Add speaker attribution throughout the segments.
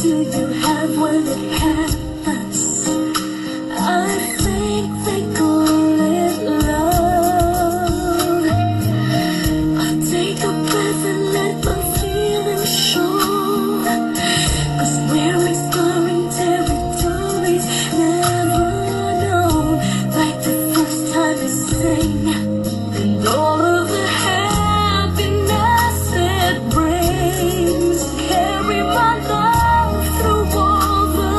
Speaker 1: do you have when it happens? I think they call it love. I take a breath and let my feelings show. 'Cause we're exploring territories never known. Like the first time we sing, and all of the happiness it brings. Carry my love through all the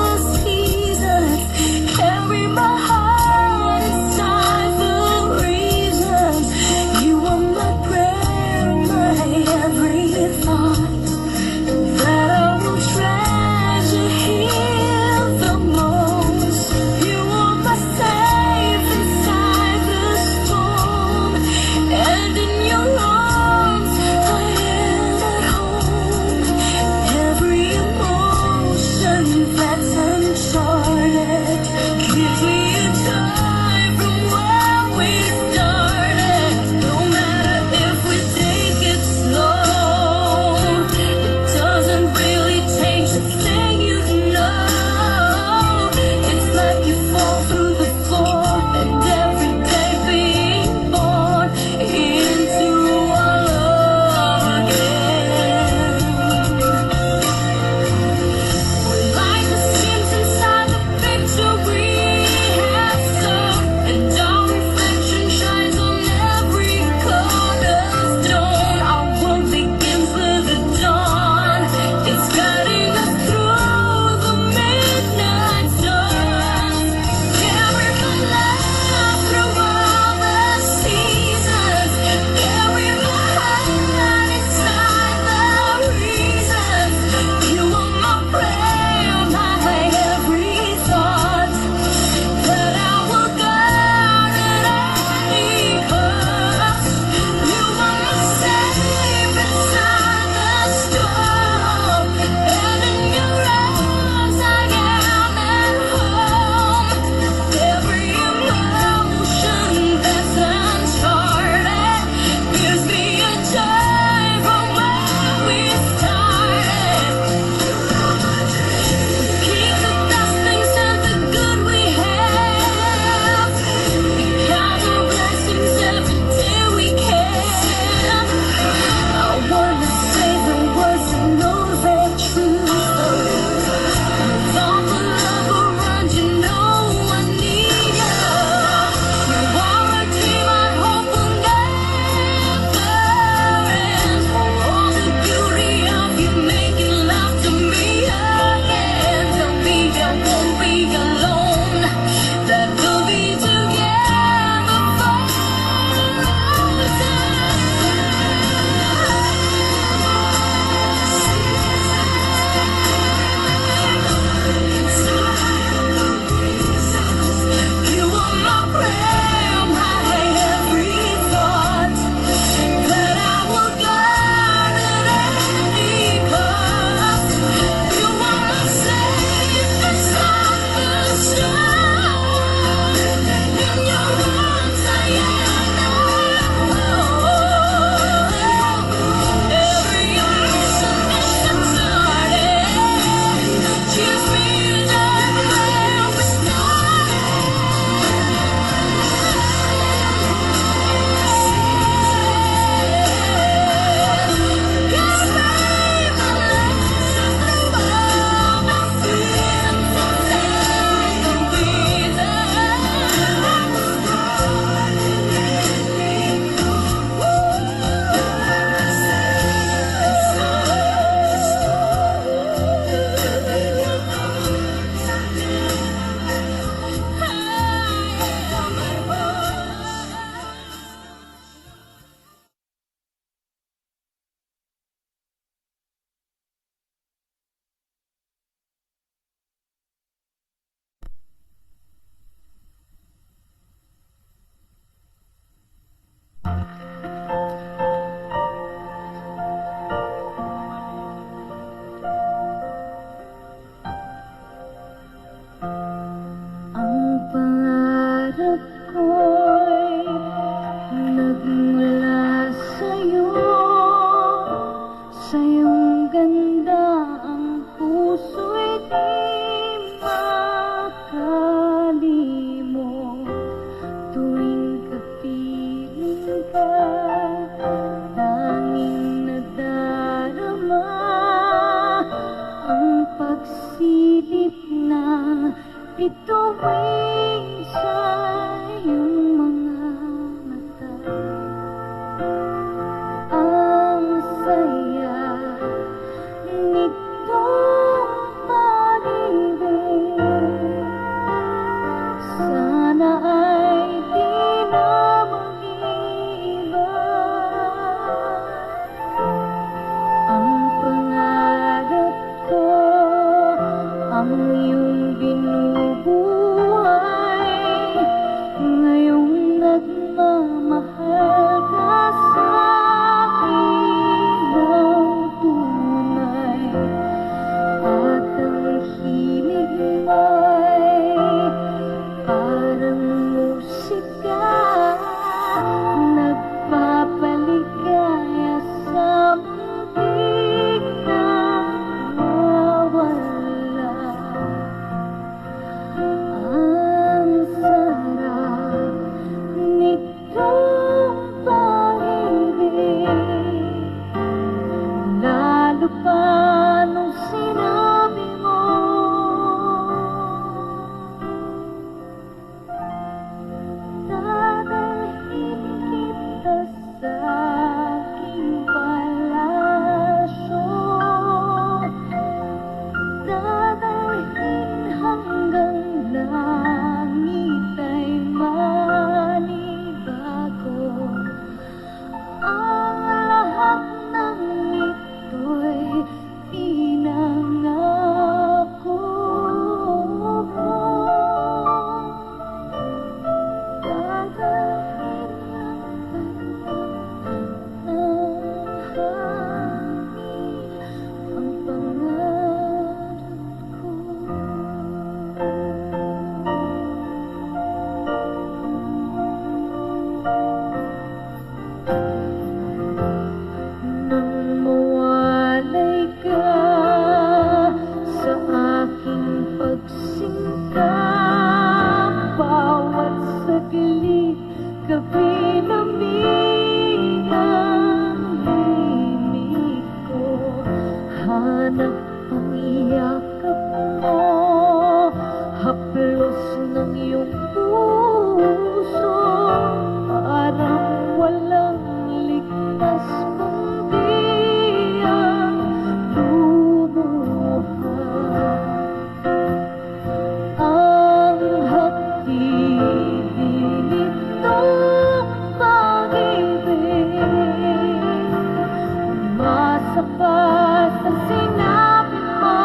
Speaker 1: iisip na bituin sa iyong mga mata. Ang saya nitong pag-ibig, sana ay di na mag-iba. Ang pangarap ko, ang iyong binubuhay, ngayong nagmamahal ka sa akin ng tunay. At ang hilig mo'y parang musika, nagpapaligaya sa munting nawawala. Ang sarap nitong pag-ibig, lalo pa nung sinabi mo dadalhin kita sa aking palasyo, dadalhin hanggang langit ay manibago. Ang lahat ng ito'y pinangako mo. Dadalhin ng hangin ang pangarap ko. Nang mawalay ka sa aking pagsingkap, bawat saglit ka pinamig ang himig ko. Hanap ang yakap mo, haplos ng iyong puso, parang walang ligtas kundi ang lumuhan. Ang hatid nitong pag-ibig, umasa pa sa sinabi mo.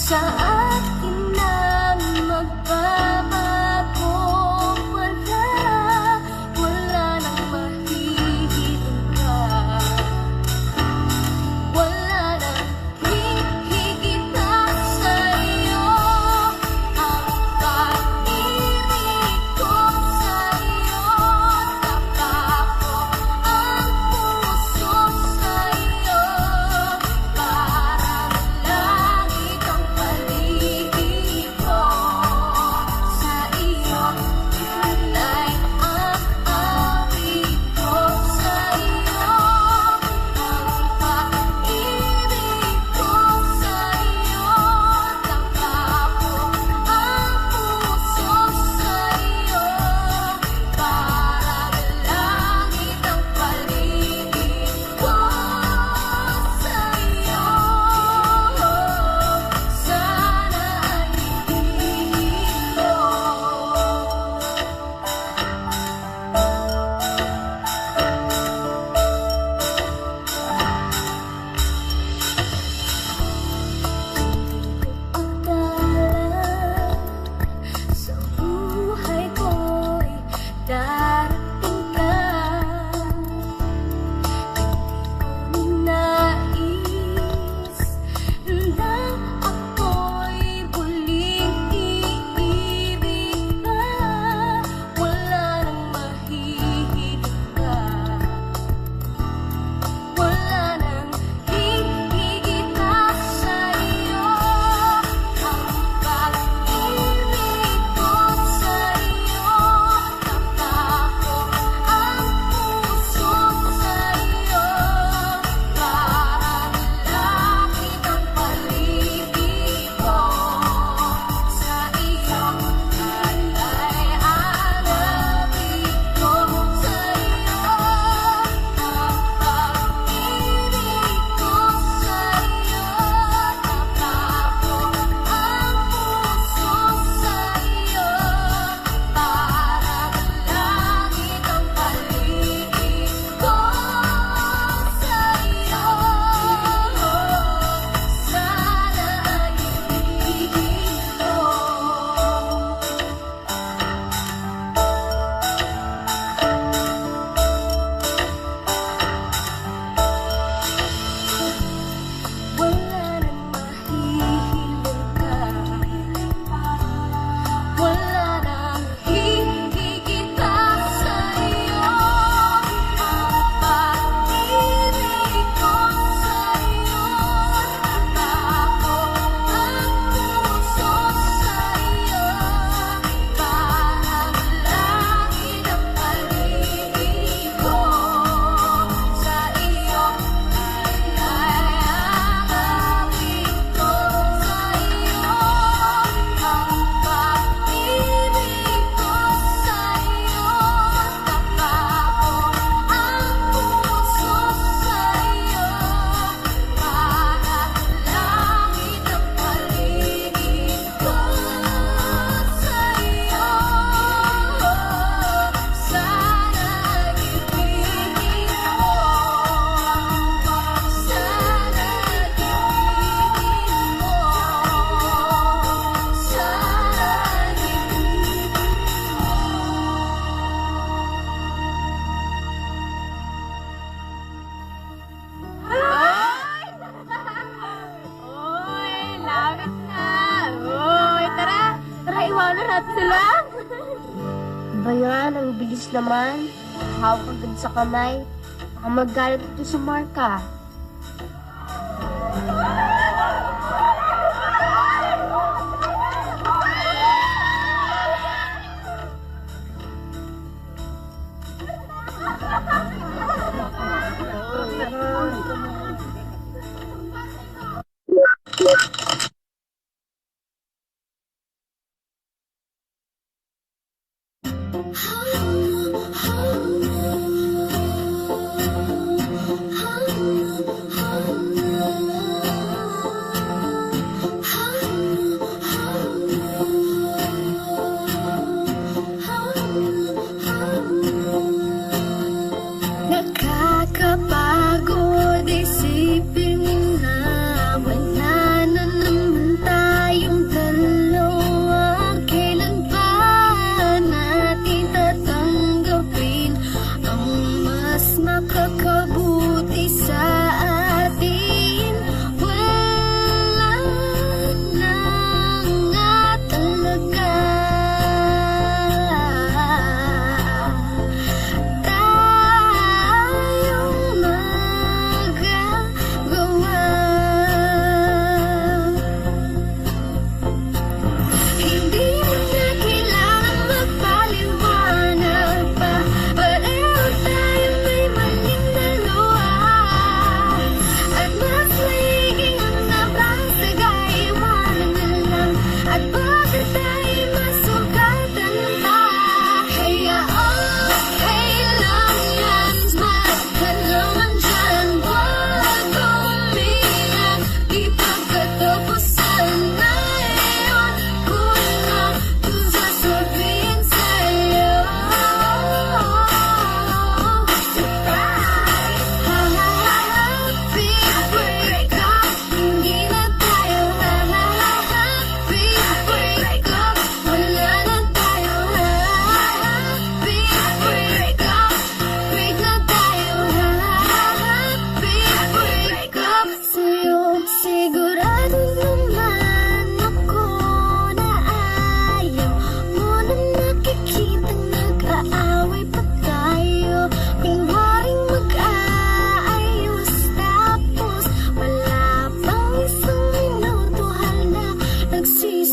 Speaker 1: sa akin ang magbabago. Wala nang mahihigit ka. Wala nang hihigit pa sa'yo. Ang pag-ibig ko sa'yo, takako ang puso sa'yo. Parang langit ang paligid ko. Sa iyo, alay ang awit ko sa'yo. Ang pag-ibig ko sa'yo, takako ang puso sa'yo. Parang langit ang paligid ko sa'yo. Sana ay ibigin mo. Akala sa buhay ko'y darating ka. Nais na ako'y muling iibig ka. Wala nang mahihigit ka. Wala nang hihigit pa sa'yo. Ang pag-ibig ko sa'yo, takako ang puso sa'yo. Parang langit ang paligid ko. Sa iyo, alay ang awit ko sa'yo. Ang pag-ibig ko sa'yo, takako ang puso sa'yo. Parang langit ang paligid ko sa'yo. Sana ay ibigin mo. Wala nang mahihiling ka. Wala nang hihigit pa sa'yo. Ang pag-ibig ko sa'yo, takako ang puso sa'yo. Parang langit ang paligid ko. Sa iyo, alay ang awit ko sa'yo. Ang pag-ibig ko sa'yo, takako ang puso sa'yo. Parang langit ang paligid ko sa'yo. Sana ay ibigin mo. Sana ay ibigin mo. Sana ay ibigin
Speaker 2: Uy, lapit na. Uy, tara. Tara, iwanan natin sila.
Speaker 3: Ba yan? Ang bilis naman. Hawak agad sa kamay. Baka magalit ito si Marka.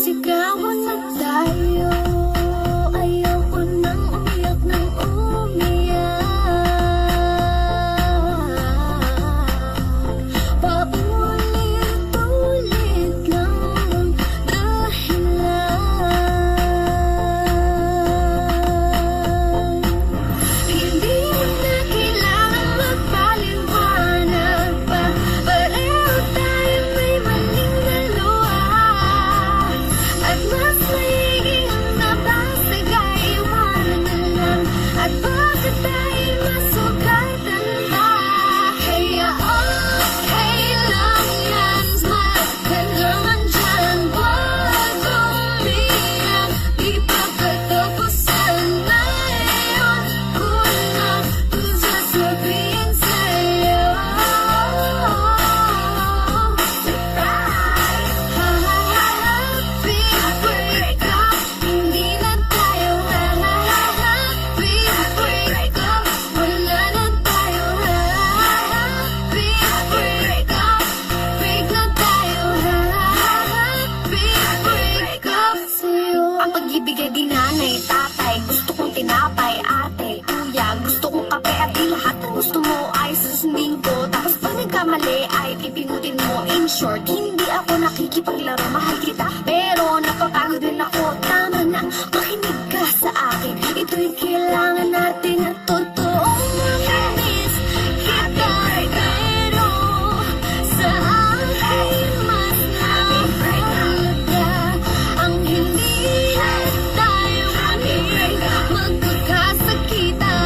Speaker 1: Sigawan na tayo. Ayoko nang umiyak ng umiyak. Paulit-ulit lang ang dahilan. Hindi mo na kailangan magpaliwanag pa. Pareho tayo may maling dalawa. At mas maigi ang nabasag ay iwanan na lang. At bakit tayo masugatan pa? Kaya okay lang yan. Smile ka naman dyan. Huwag umiyak. Di pa katapusan na yun. Kulang kung sasabihin sa'yo. Happy breakup. Hindi na tayo happy breakup. Wala na tayo happy breakup. Break na tayo happy breakup sa'yo. Ang pag-ibig ay di nanay, tatay. Gusto kong tinapay, ate, kuya. Gusto kong kape at di lahat ng gusto mo ay susundin ko. Tapos pag nagkamali ay pipinutin mo. In short, hindi ako nakikipaglaro, mahal kita. Pero napapagod din ako. Tama na, makinig ka sa akin. Ito'y kailangan natin at totoong mamiss kita. Pero sa akin mas mahalaga ang hindi tayo muling magkakasakitan.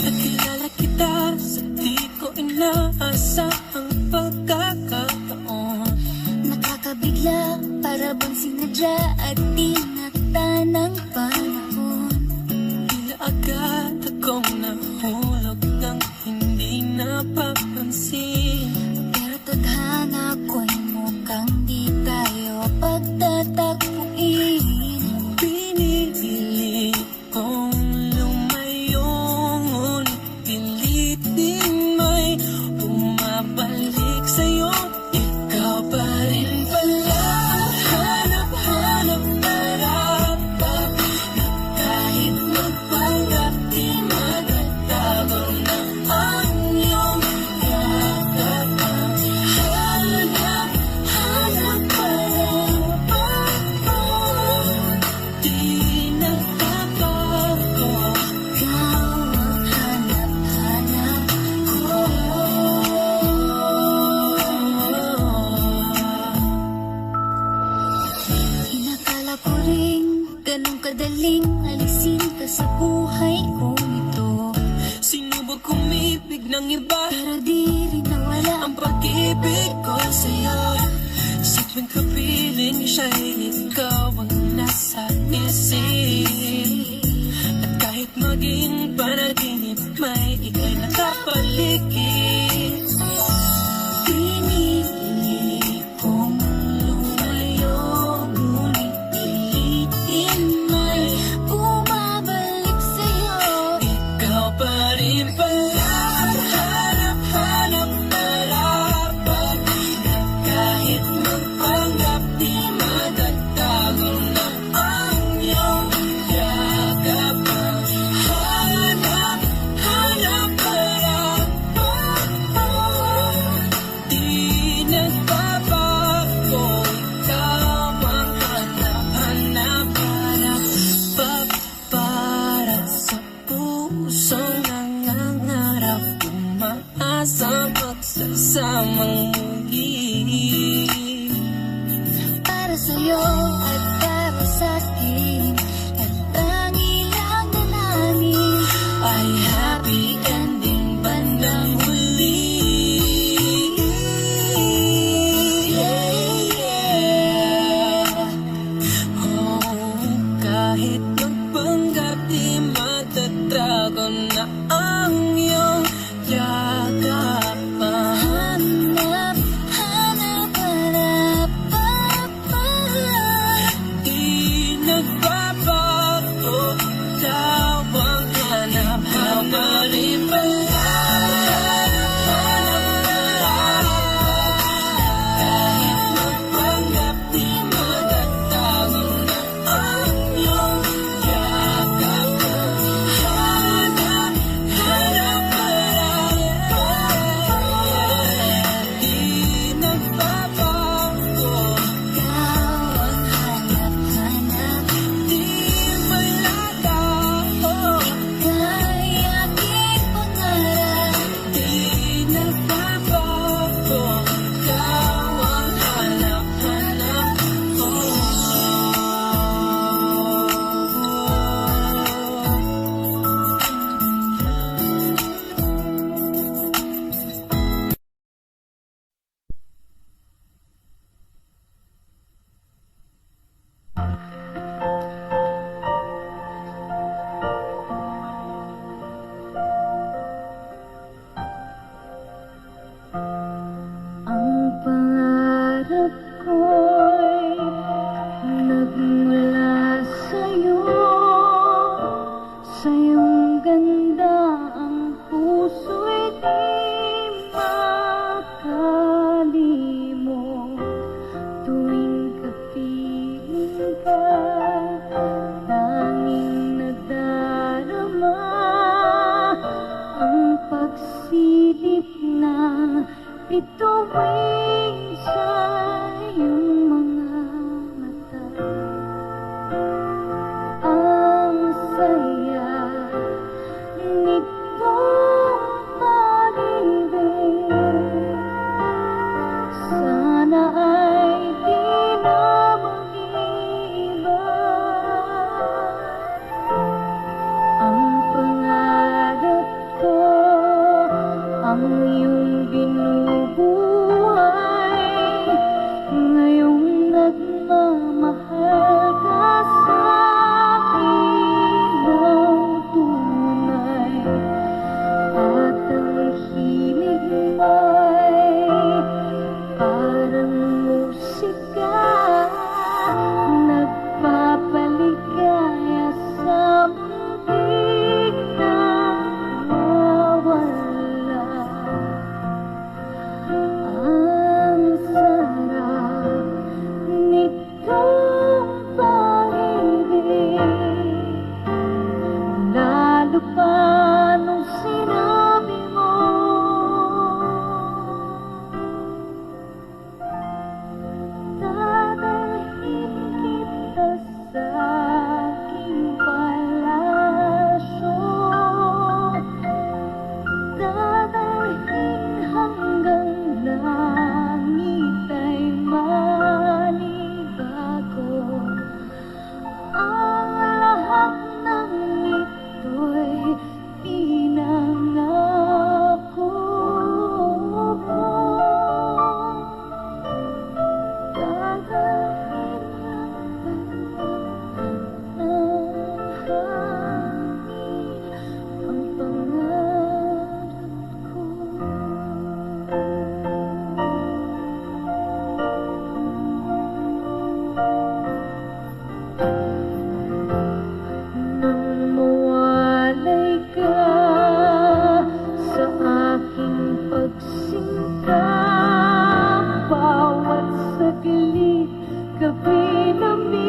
Speaker 4: Nakilala kita sa di ko inaasahang pagkakataon.
Speaker 1: Nakakabigla, para bang sinadya at tinata ng panahon.
Speaker 4: Tila agad akong nahulog ng hindi napapansin.
Speaker 1: Pero tadhana ko'y mukhang di tayo pagtatagpuin.
Speaker 4: Pinili kong lumayo, ngunit pilit din may bumabalik sa'yo. Ikaw pa rin pala, hanap-hanap marapat, na kahit magpanggap di magtatago na ang iyong yakap. Hanap-hanap marapat, di nagpapago.
Speaker 1: Ikaw ang hanap-hanap ko. Inakala ko rin ganun kadaling alisin ka sa buhay ko ito.
Speaker 4: Sinubok umibig ng iba,
Speaker 1: Pero di rin nawala
Speaker 4: ang pag-ibig ko sa'yo. Sa tuwing kapiling siya'y ikaw ang nasa isip. At kahit maging panaginip, may ika'y nakapaligid.
Speaker 1: Pinili kong lumayo, ngunit pilitin may bumabalik sa'yo.
Speaker 4: Ikaw pa rin pala, hanap-hanap marapat, na kahit magpanggap di magtatago na ang iyong yakap.
Speaker 3: parang musika, nagpapaligaya sa muntik na nawala. Ang sarap nitong pag-ibig, lalo pa nung sinabi mo dadalhin kita sa aking palasyo, dadalhin hanggang langit ay manibago. Ang lahat ng ito'y pinangako mo. Dadalhin hanggang ng hangin ang pangarap ko. Nang mawalay ka sa aking pagsingkap, bawat saglit kapinamig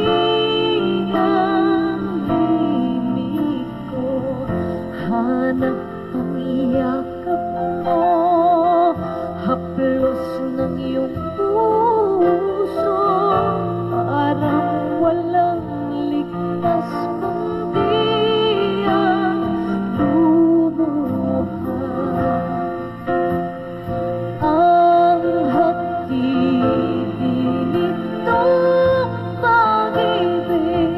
Speaker 3: ang himig ko. Hanap ang yakap mo, haplos ng iyong puso, parang walang ligtas kundi ang lumuha. Ang hatid nitong pag-ibig,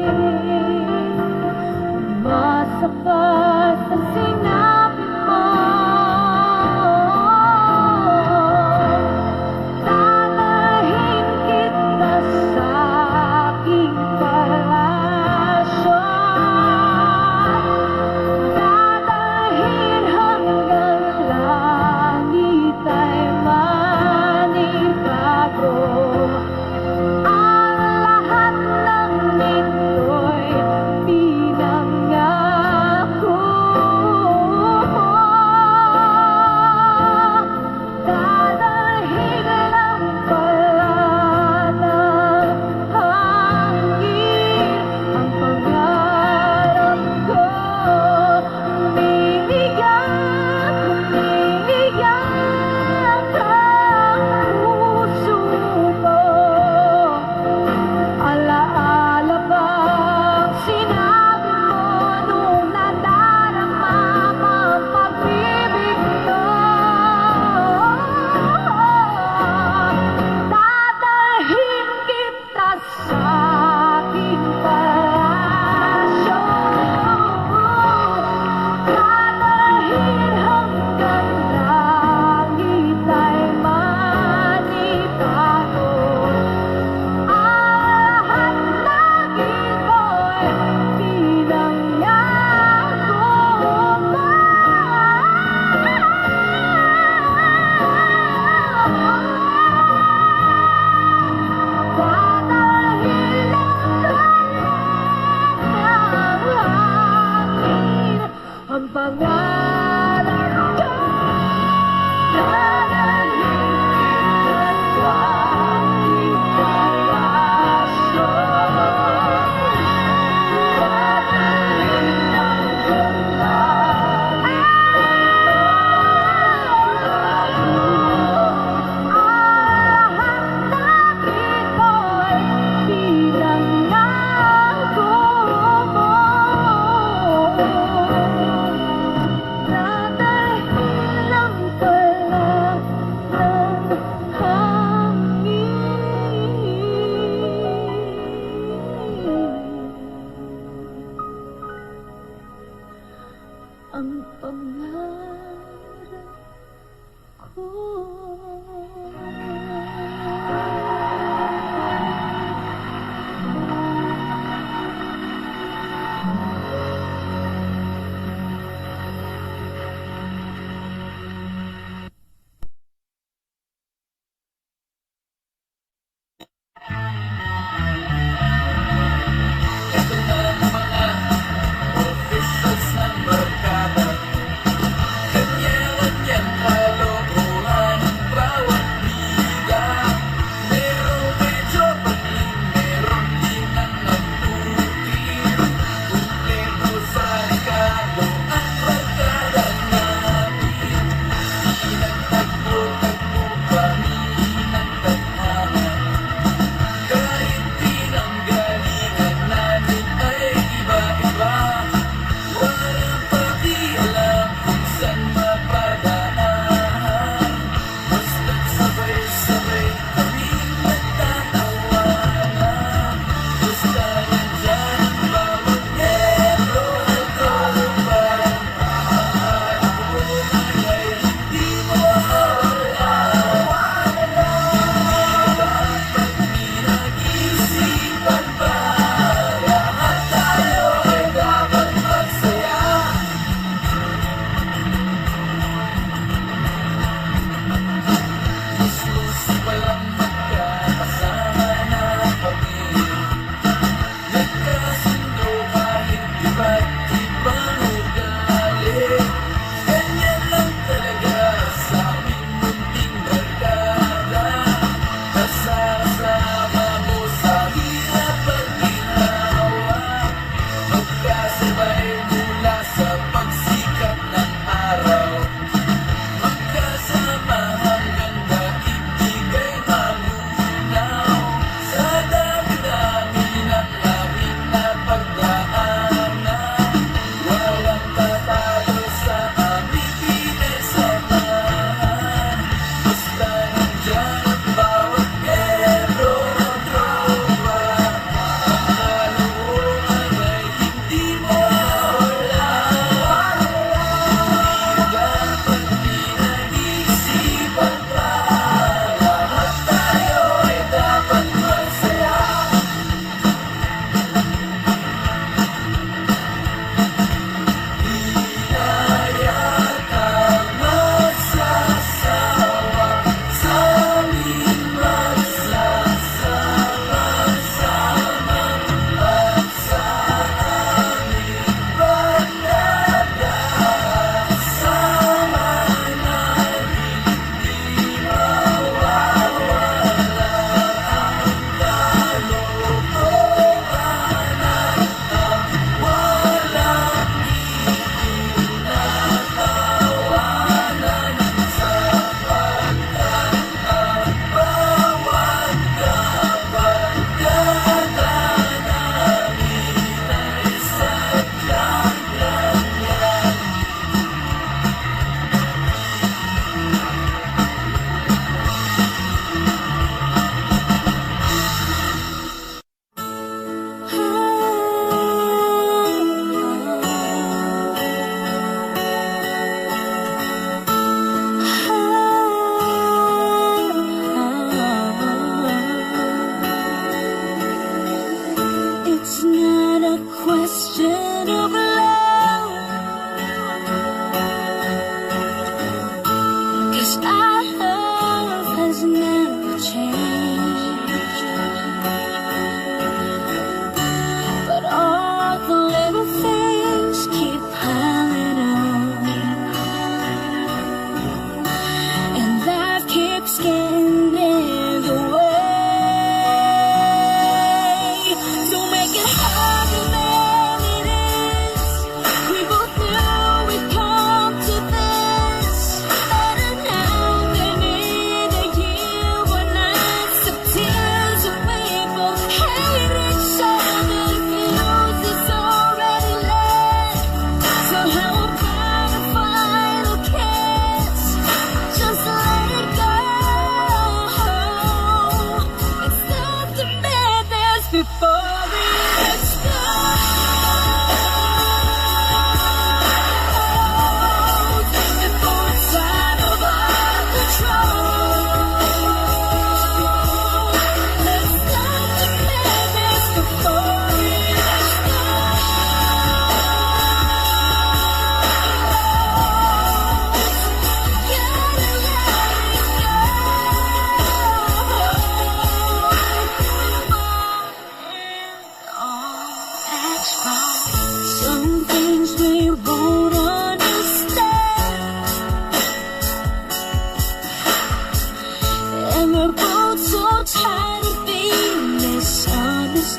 Speaker 3: umasa ka sa sinabi mo.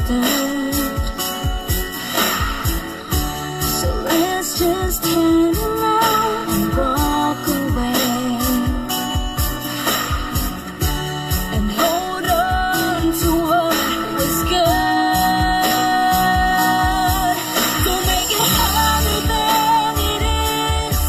Speaker 1: misunderstood. So let's just turn around and walk away and hold on to what was good. Don't make it harder than it is.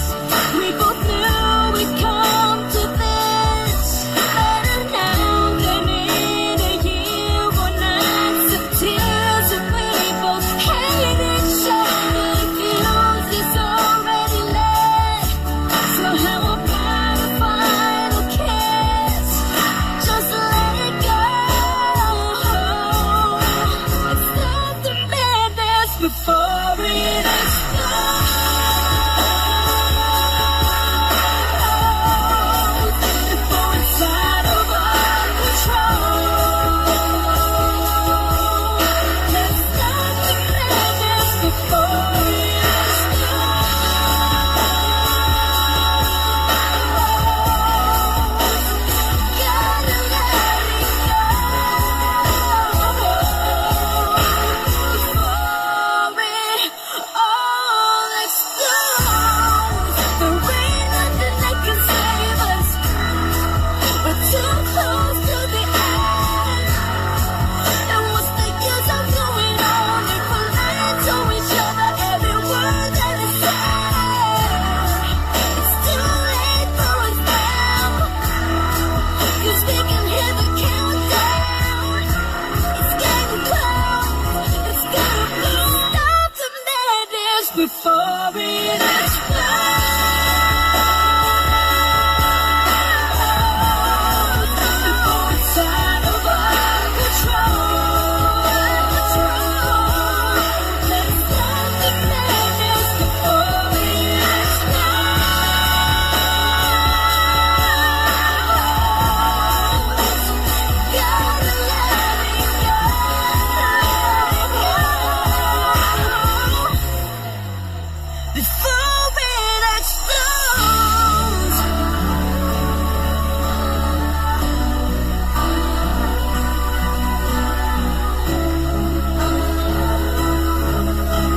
Speaker 1: We both knew we'd come to this. Better now than in a year or nights of tears. And we both hate each other. Fuse is already lit. So how about a final kiss? Just let it go. Let's stop the madness before it explodes. Before it's out of our control. Let's stop the madness before it explodes. Gotta let it go before it all explodes. There ain't nothing that can save us. We're too close to the end. And what's the use of going on if we're lying to each other every word that is said? It's too late for us now, 'cause we can hear the countdown. It's getting close, it's gonna blow. Stop the madness before it explodes. Before it's out of our control. Let's stop the madness before it explodes. Gotta let it go before it explodes.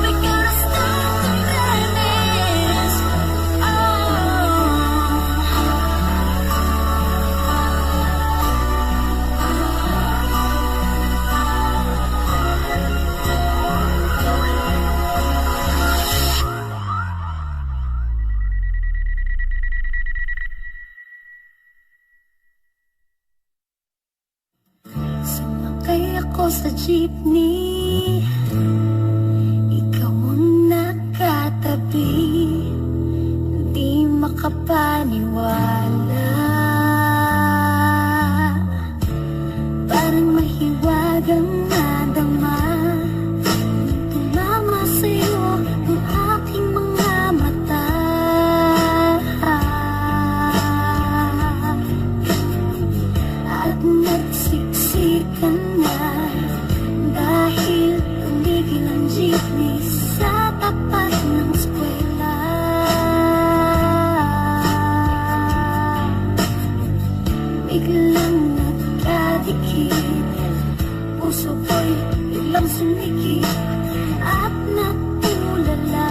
Speaker 1: We gotta stop the madness. Sumakay ako sa jeepney, ikaw ang nakatabi. Di makapaniwala, parang mahiwagang nadama. Tumama sa'yo ang aking mga mata. At nagsiksikan na dahil tumigil ang jeepney sa tapat ng eskwela. Biglang nagkadikit, puso ko'y biglang sumikip at natulala.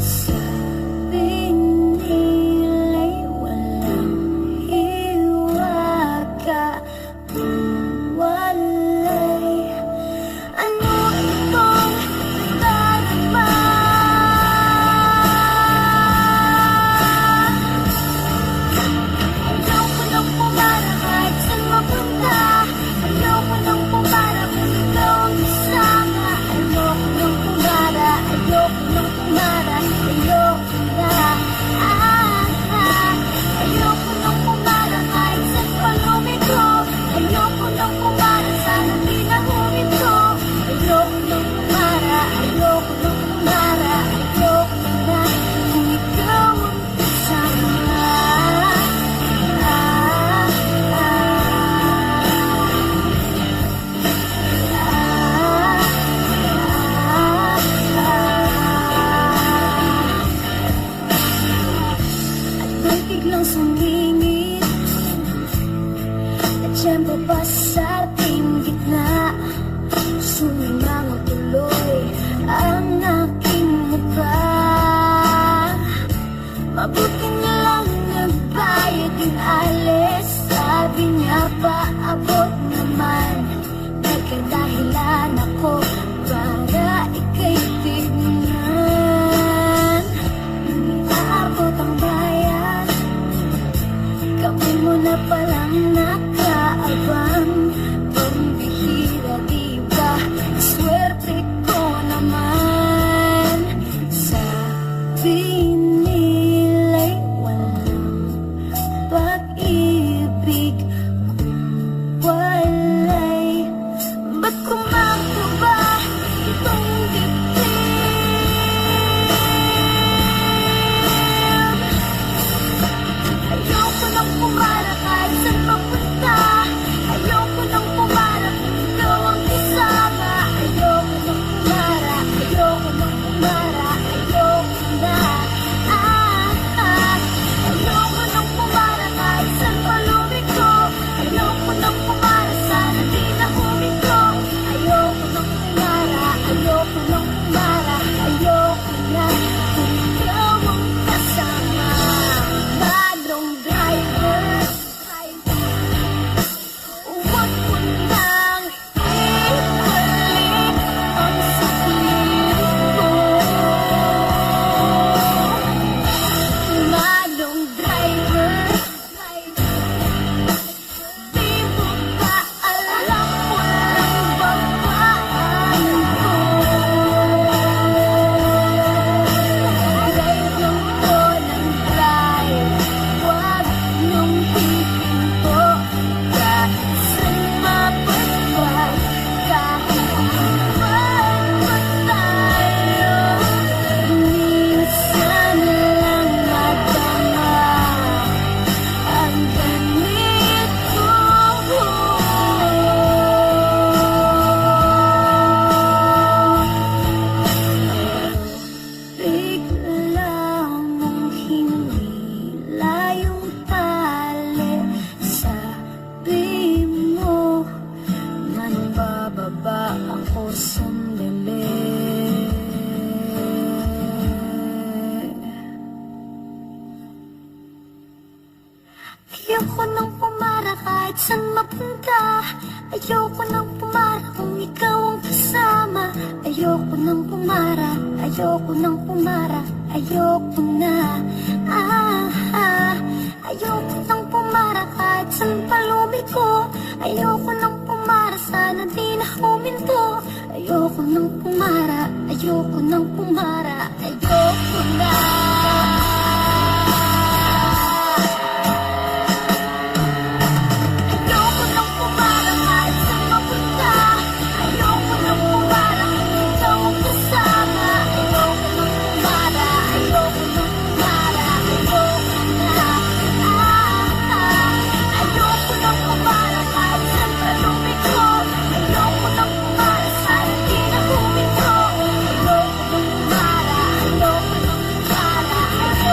Speaker 1: Sabi nila'y walang hiwaga kung walay. Ano itong nagdarama? Ayoko nang pumarang kahit saan mapunta. Ayoko nang Tiyempo pa sa ating gitna, sumimango tuloy ang aking mukha. Mabuti na lang nagbayad yung alis, sabi niya paabot naman. Nagkadahilan ako para ika'y tignan. Aabot ang bayan, kami mo na palang nakaabang. Pambihira diba, swerte ko naman. Sabi nila'y walang pag-ibig kung walay. Ba't kumako ba itong dibdib? Ayoko nang pumara kahit saan papunta. Ayoko nang pumara kung ikaw ang kasama. Ayoko nang pumara, ayoko nang pumara, ayoko na. Ayoko nang pumara kahit saan palumiko. Ayoko nang pumara, sana di na huminto. Ayoko nang pumara, ayoko nang pumara, ayoko na kung ikaw ang kasama. Badong driver, huwag mo nang ibalik ang saklip ko. Badong driver, di mo ba alam walang babaan ko? Drive lang ko ng drive, huwag niyong hihinto. Kahit saan mapagpag, kahit iwan pa tayo, minsan lang madama ang ganito. Bigla mong hinila yung tali, sabi mo manbababa ako sandali. Ayoko nang pumara kahit saan mapunta. Ayoko nang pumara kung ikaw ang kasama. Ayoko nang pumara, ayoko nang pumara, ayoko na. Ayoko nang pumara kahit saan palumiko. Ayoko nang pumara, sana di na huminto. Ayoko nang pumara, ayoko nang pumara, ayoko na. Ayoko nang pumara kahit saan mapunta. Ayoko nang pumara kung ikaw ang kasama. Ayoko nang pumara, ayoko nang pumara, ayoko na. Ayoko nang pumara kahit saan palumiko. Ayoko nang pumara, sana di na huminto. Ayoko nang pumara, ayoko nang pumara, ayoko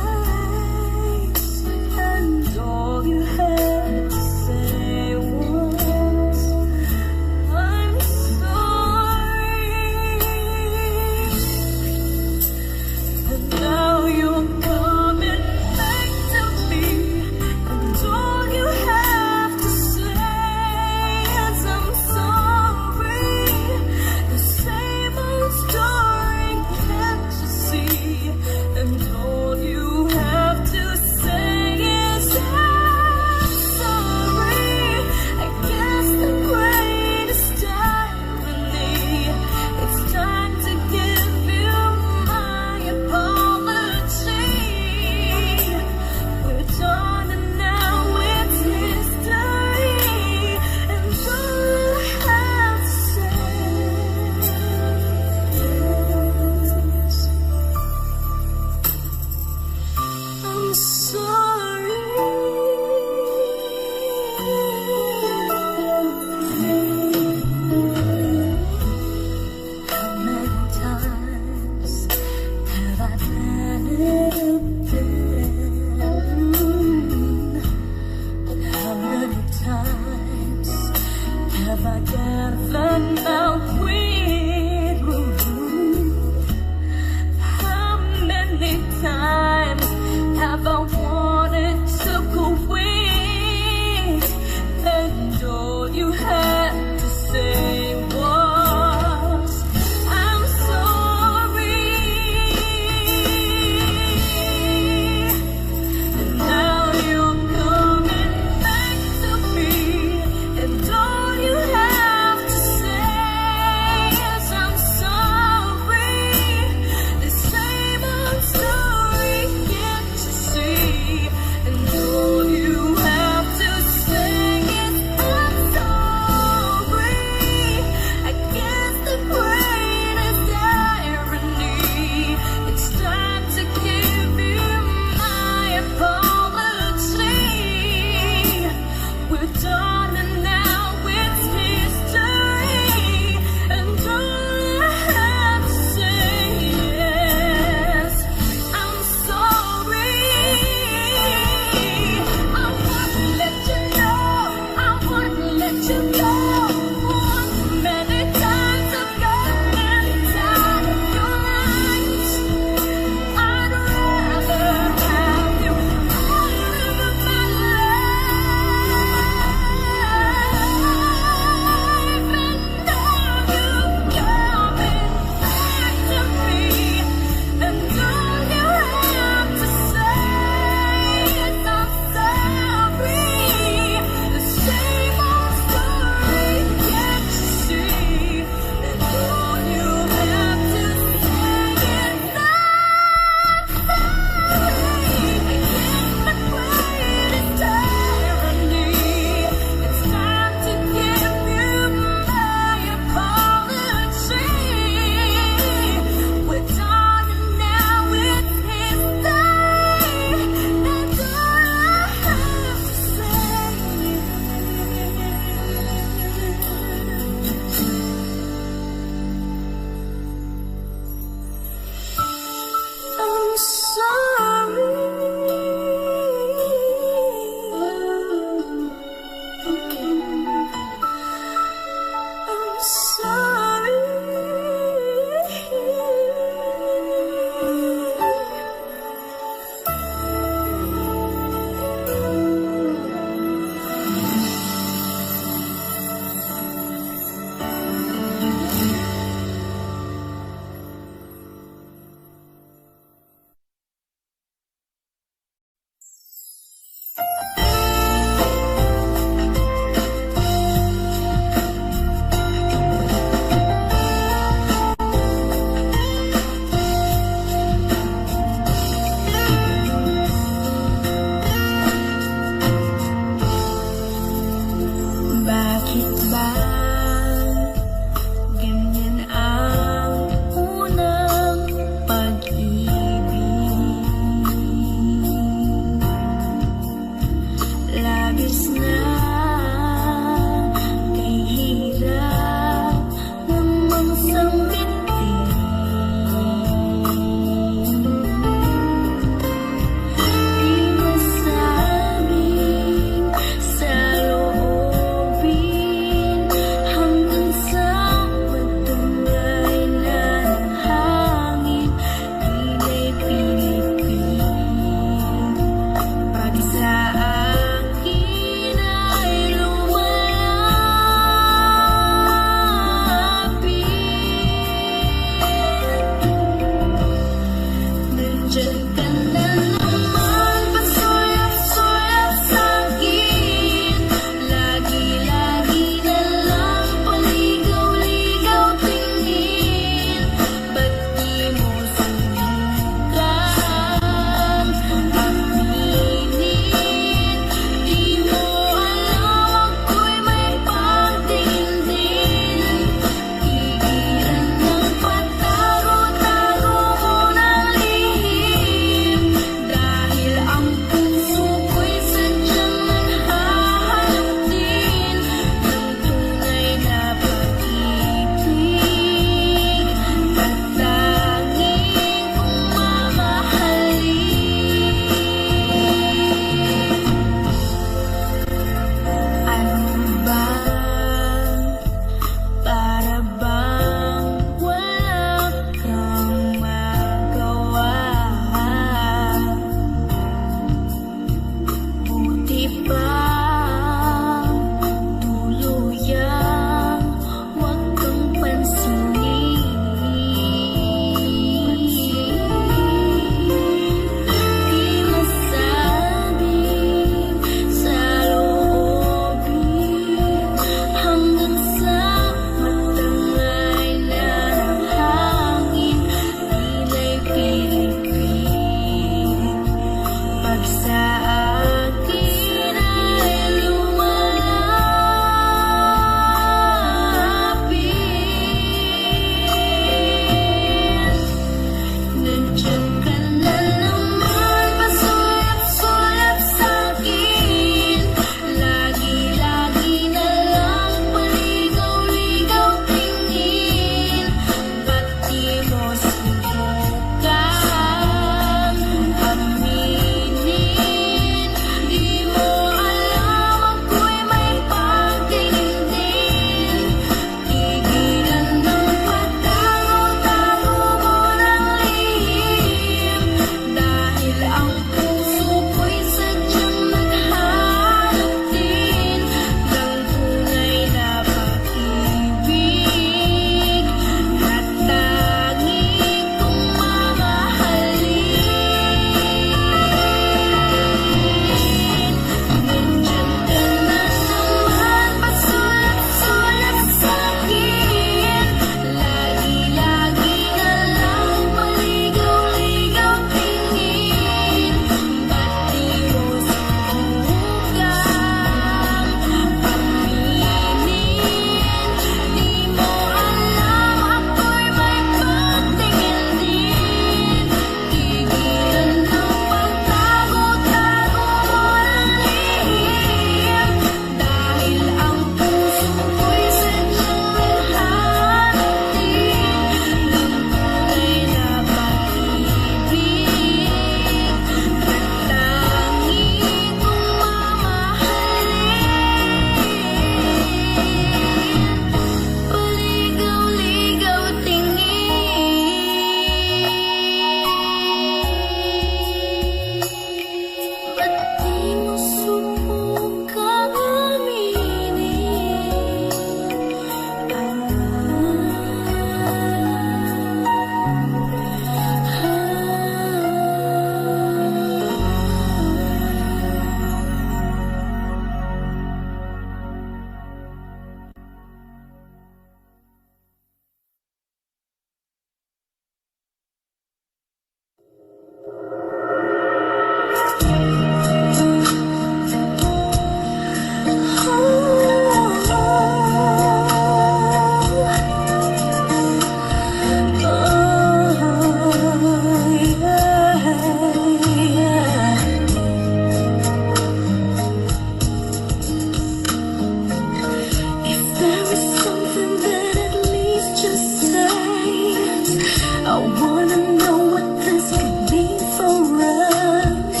Speaker 1: wanna know what this could mean for us.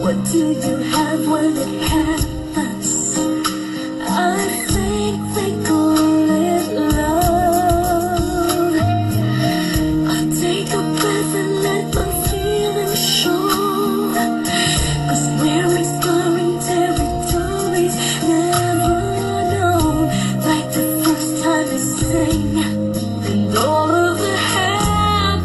Speaker 1: What do you have when it happens? I think they call it love. I'll take a breath and let my feelings show. 'Cause we're exploring territories never known. Like the first time we sing, and all of the happiness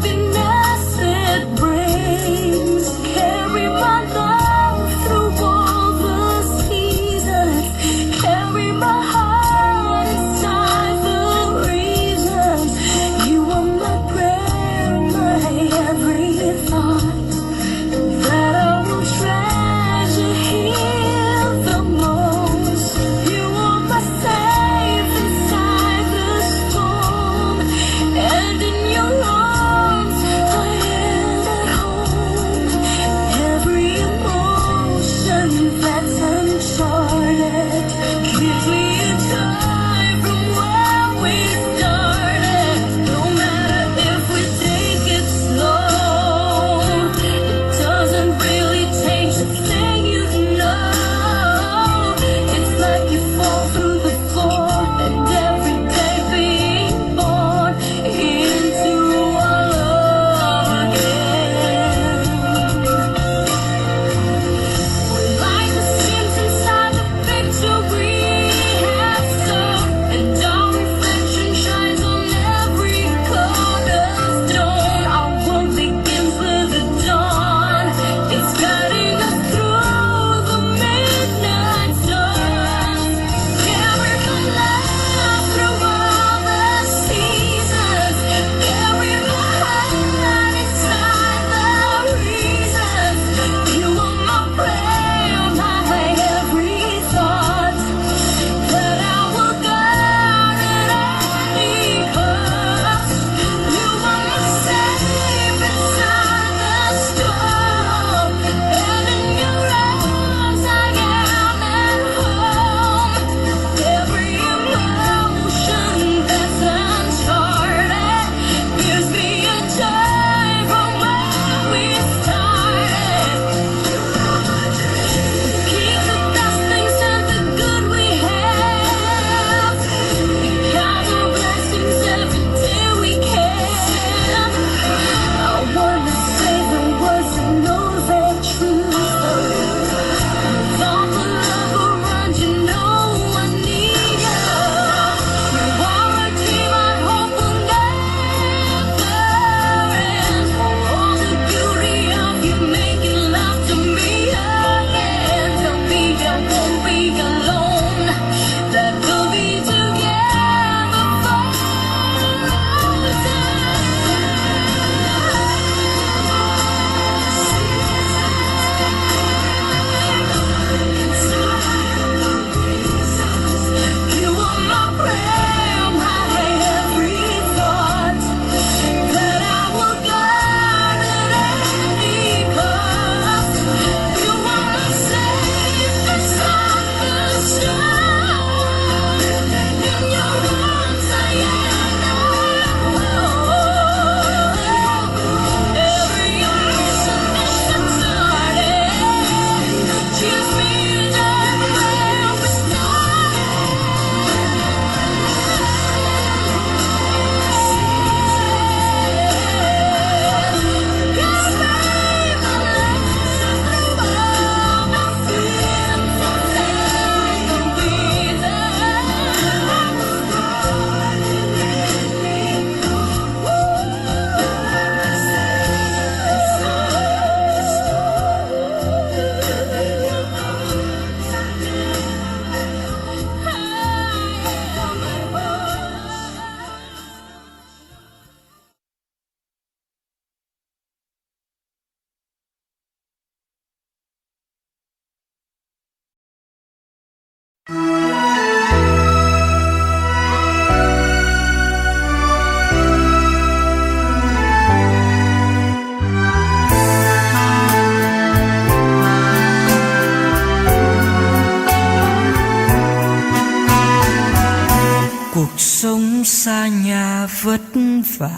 Speaker 4: vả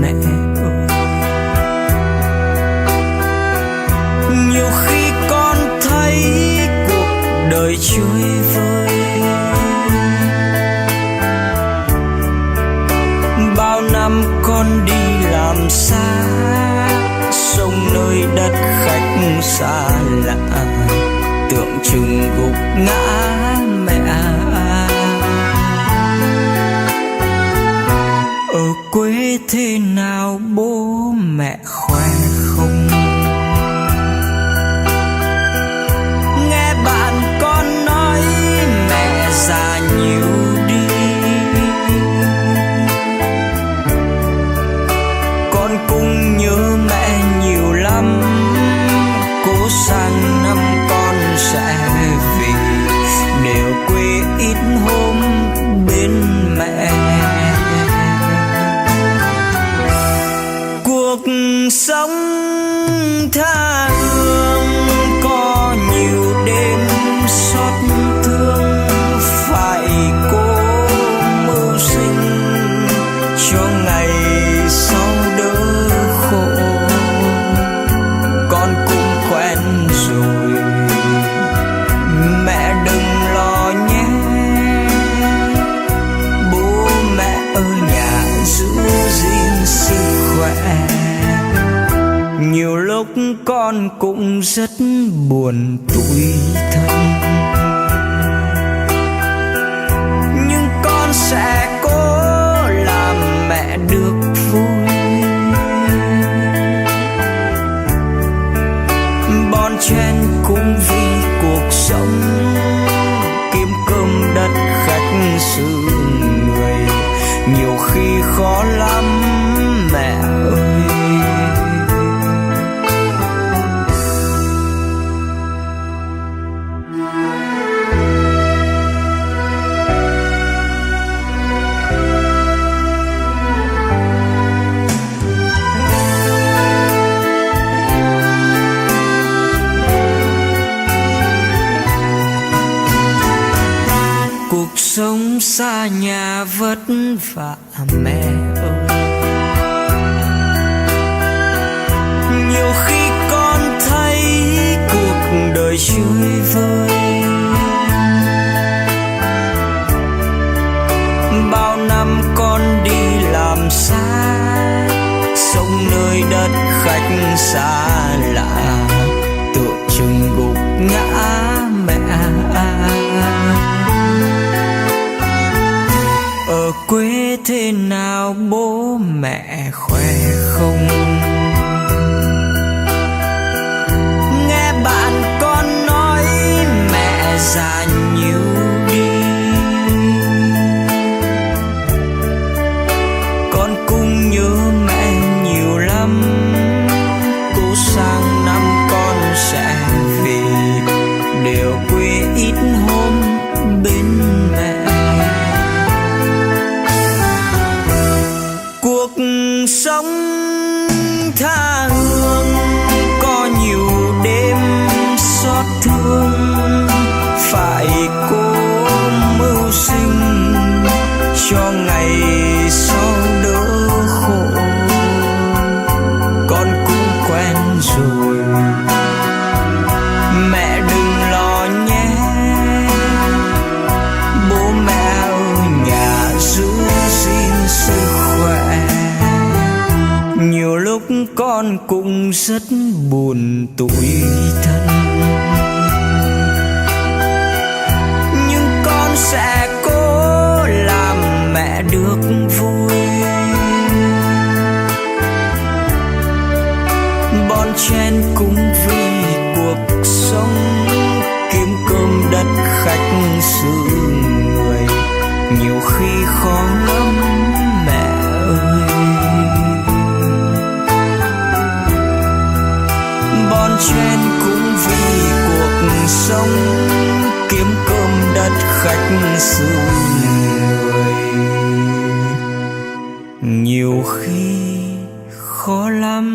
Speaker 4: mẹ ơi. Nhiều khi con thấy cuộc đời trôi vơi, bao năm con đi làm xa, sông nơi đất khách xa lạ, tưởng chừng gục ngã mẹ. Ở quê thế nào bố mẹ khỏe không? Nghe bạn con nói mẹ già nhiều đi, con cũng nhớ mẹ nhiều lắm. Cố sang năm con sẽ về, đều quê ít hôm bên mẹ. Cuộc sống tha hương có nhiều đêm xót thương, phải cố mưu sinh cho ngày sau đỡ khổ. Con cũng quen rồi, mẹ đừng lo nhé. Bố mẹ ở nhà giữ gìn sức khỏe. Nhiều lúc con cũng rất buồn tủi thân, nhưng con sẽ cố làm mẹ được vui. Bon chen cũng vì cuộc sống, kiếm cơm đất khách xứ người, nhiều khi khó lắm mẹ ơi. Cuộc sống xa nhà vất vả mẹ ơi. Nhiều khi con thấy cuộc đời trôi vơi, bao năm con đi làm xa, sống nơi đất khách xa lạ, tựa chừng gục ngã mẹ. Ở quê thế nào bố mẹ khỏe không? Nghe bạn con nói mẹ già nhiều đi, con cũng nhớ mẹ nhiều lắm. Cố sang năm con sẽ về, đều quê ít hôm bên mẹ. Cuộc sống tha hương có nhiều đêm xót thương, phải cố mưu sinh cho ngày sau đỡ khổ. Con cũng quen rồi, mẹ đừng lo nhé. Bố mẹ ở nhà giữ gìn sức khỏe. Nhiều lúc con cũng rất buồn tủi thân, nhưng con sẽ cố làm mẹ được vui. Bon chen cũng vì cuộc sống, kiếm cơm đất khách xứ người, nhiều khi khó lắm mẹ ơi. Bon chen cũng vì cuộc sống, kiếm cơm đất khách xứ người, nhiều khi khó lắm